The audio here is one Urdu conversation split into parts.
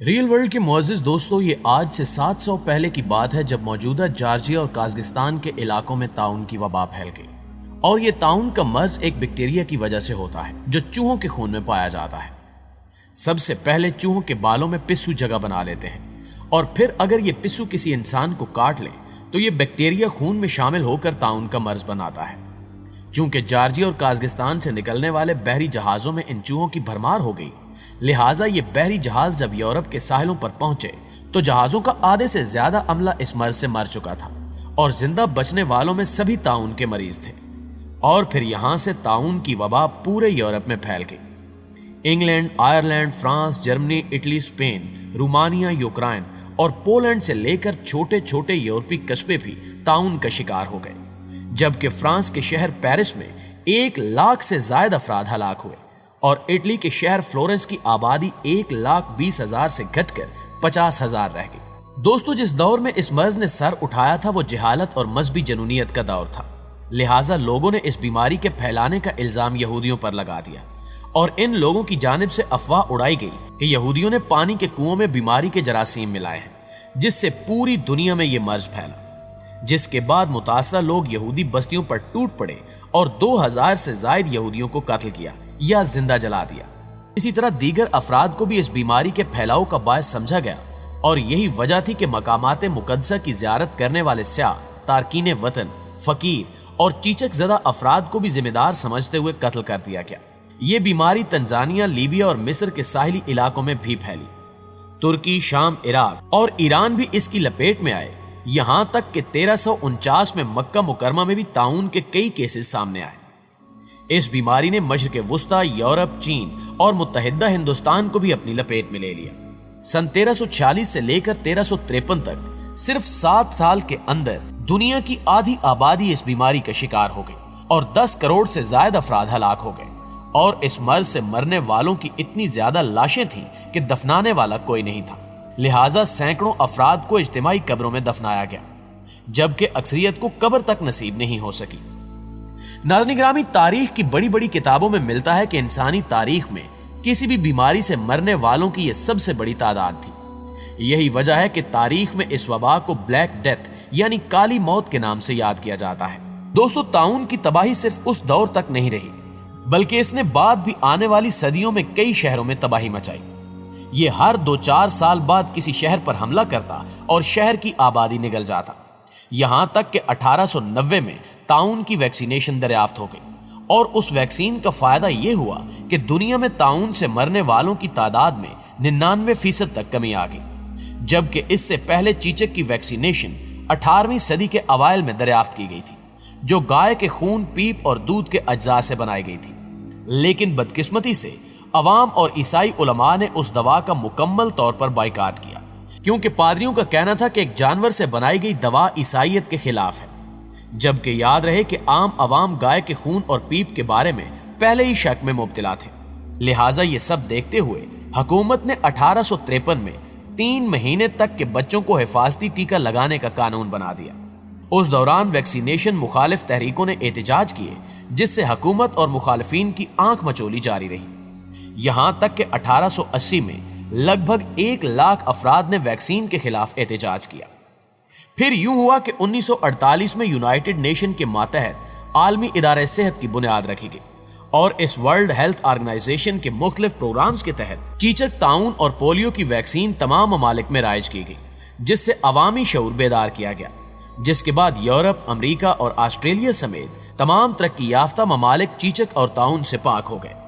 ریل ورلڈ کے معزز دوستو، یہ آج سے 700 پہلے کی بات ہے جب موجودہ جارجیا اور قازقستان کے علاقوں میں طاعون کی وبا پھیل گئی، اور یہ طاعون کا مرض ایک بیکٹیریا کی وجہ سے ہوتا ہے جو چوہوں کے خون میں پایا جاتا ہے۔ سب سے پہلے چوہوں کے بالوں میں پسو جگہ بنا لیتے ہیں، اور پھر اگر یہ پسو کسی انسان کو کاٹ لے تو یہ بیکٹیریا خون میں شامل ہو کر طاعون کا مرض بناتا ہے۔ چونکہ جارجیا اور قازقستان سے نکلنے والے بحری جہازوں میں ان چوہوں کی بھرمار ہو گئی، لہٰذا یہ بحری جہاز جب یورپ کے ساحلوں پر پہنچے تو جہازوں کا آدھے سے زیادہ عملہ اس مرض سے مر چکا تھا، اور زندہ بچنے والوں میں سبھی طاعون کے مریض تھے، اور پھر یہاں سے طاعون کی وبا پورے یورپ میں پھیل گئی۔ England, Ireland, France, Germany, Italy, Spain, Romania, Ukraine اور پولینڈ سے لے کر چھوٹے چھوٹے یورپی قصبے بھی طاعون کا شکار ہو گئے، جبکہ فرانس کے شہر پیرس میں 1,00,000 سے زائد افراد ہلاک ہوئے، اور اٹلی کے شہر فلورنس کی آبادی 1,20,000 سے گھٹ کر 50,000 رہ گئی۔ دوستو، جس دور میں اس مرض نے سر اٹھایا تھا وہ جہالت اور مذہبی جنونیت کا دور تھا، لہٰذا لوگوں نے اس بیماری کے پھیلانے کا الزام یہودیوں پر لگا دیا، اور ان لوگوں کی جانب سے افواہ اڑائی گئی کہ یہودیوں نے پانی کے کنووں میں بیماری کے جراثیم ملائے ہیں، جس سے پوری دنیا میں یہ مرض پھیلا، جس کے بعد متاثرہ لوگ یہودی بستیوں پر ٹوٹ پڑے اور 2,000 سے زائد یہودیوں کو قتل کیا یا زندہ جلا دیا۔ اسی طرح دیگر افراد کو بھی اس بیماری کے پھیلاؤ کا باعث سمجھا گیا، اور یہی وجہ تھی کہ مقامات مقدسہ کی زیارت کرنے والے سیاح، تارکین وطن، فقیر اور چیچک زدہ افراد کو بھی ذمہ دار سمجھتے ہوئے قتل کر دیا گیا۔ یہ بیماری تنزانیہ، لیبیا اور مصر کے ساحلی علاقوں میں بھی پھیلی۔ ترکی، شام، عراق اور ایران بھی اس کی لپیٹ میں آئے، یہاں تک کہ 1349 میں مکہ مکرمہ میں بھی طاعون کے کئی کیسز سامنے آئے۔ اس بیماری نے مشرق وسطی، یورپ، چین اور متحدہ ہندوستان کو بھی اپنی لپیٹ میں لے لیا۔ سن 1346 سے لے کر 1353 تک صرف 7 سال کے اندر دنیا کی آدھی آبادی اس بیماری کا شکار ہو گئی، اور 10 کروڑ سے زائد افراد ہلاک ہو گئے، اور اس مرض سے مرنے والوں کی اتنی زیادہ لاشیں تھیں کہ دفنانے والا کوئی نہیں تھا، لہٰذا سینکڑوں افراد کو اجتماعی قبروں میں دفنایا گیا، جبکہ اکثریت کو قبر تک نصیب نہیں ہو سکی۔ ناظرین گرامی، تاریخ کی بڑی بڑی کتابوں میں ملتا ہے کہ انسانی تاریخ میں کسی بھی بیماری سے مرنے والوں کی یہ سب سے بڑی تعداد تھی۔ یہی وجہ ہے کہ تاریخ میں اس وبا کو بلیک ڈیتھ یعنی کالی موت کے نام سے یاد کیا جاتا ہے۔ دوستو، طاعون کی تباہی صرف اس دور تک نہیں رہی، بلکہ اس نے بعد بھی آنے والی صدیوں میں کئی شہروں میں تباہی مچائی۔ یہ ہر 2-4 سال بعد کسی شہر پر حملہ کرتا اور شہر کی آبادی نگل جاتا، یہاں تک کہ 1890 میں طاعون کی ویکسینیشن دریافت ہو گئی، اور اس ویکسین کا فائدہ یہ ہوا کہ دنیا میں طاعون سے مرنے والوں کی تعداد میں 99% تک کمی آ گئی، جبکہ اس سے پہلے چیچک کی ویکسینیشن 18ویں صدی کے اوائل میں دریافت کی گئی تھی، جو گائے کے خون، پیپ اور دودھ کے اجزاء سے بنائی گئی تھی۔ لیکن بدقسمتی سے عوام اور عیسائی علماء نے اس دوا کا مکمل طور پر بائیکاٹ کیا، کیونکہ پادریوں کا کہنا تھا کہ ایک جانور سے بنائی گئی دوا عیسائیت کے خلاف ہے، جبکہ یاد رہے کہ عام عوام گائے کے خون اور پیپ کے بارے میں پہلے ہی شک میں مبتلا تھے۔ لہٰذا یہ سب دیکھتے ہوئے حکومت نے 1853 میں 3 مہینے تک کے بچوں کو حفاظتی ٹیکہ لگانے کا قانون بنا دیا۔ اس دوران ویکسینیشن مخالف تحریکوں نے احتجاج کیے، جس سے حکومت اور مخالفین کی آنکھ مچولی جاری رہی، یہاں تک کہ 1880 میں لگ بھگ 1,00,000 افراد نے ویکسین کے خلاف احتجاج کیا۔ پھر یوں ہوا کہ 1948 میں یونائٹڈ نیشن کے ماتحت عالمی ادارہ صحت کی بنیاد رکھی گئی، اور اس ورلڈ ہیلتھ آرگنائزیشن کے مختلف پروگرامز کے تحت چیچک، طاعون اور پولیو کی ویکسین تمام ممالک میں رائج کی گئی، جس سے عوامی شعور بیدار کیا گیا، جس کے بعد یورپ، امریکہ اور آسٹریلیا سمیت تمام ترقی یافتہ ممالک چیچک اور طاعون سے پاک ہو گئے۔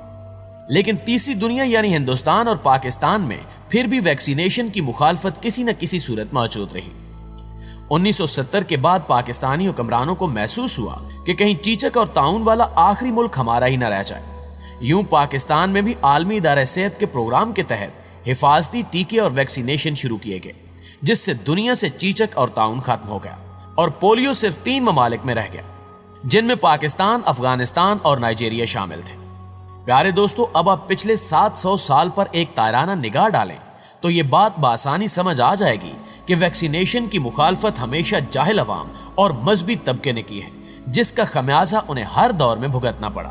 لیکن تیسری دنیا یعنی ہندوستان اور پاکستان میں پھر بھی ویکسینیشن کی مخالفت کسی نہ کسی صورت موجود رہی۔ 1970 کے بعد پاکستانی حکمرانوں کو محسوس ہوا کہ کہیں چیچک اور طاعون والا آخری ملک ہمارا ہی نہ رہ جائے۔ یوں پاکستان میں بھی عالمی ادارہ صحت کے پروگرام کے تحت حفاظتی ٹیکے اور ویکسینیشن شروع کیے گئے، جس سے دنیا سے چیچک اور طاعون ختم ہو گیا، اور پولیو صرف 3 ممالک میں رہ گیا، جن میں پاکستان، افغانستان اور نائجیریا شامل تھے۔ پیارے دوستو، اب آپ پچھلے 700 سال پر ایک تائرانہ نگاہ ڈالیں تو یہ بات بآسانی سمجھ آ جائے گی کہ ویکسینیشن کی مخالفت ہمیشہ جاہل عوام اور مذہبی طبقے نے کی ہے، جس کا خمیازہ انہیں ہر دور میں بھگتنا پڑا۔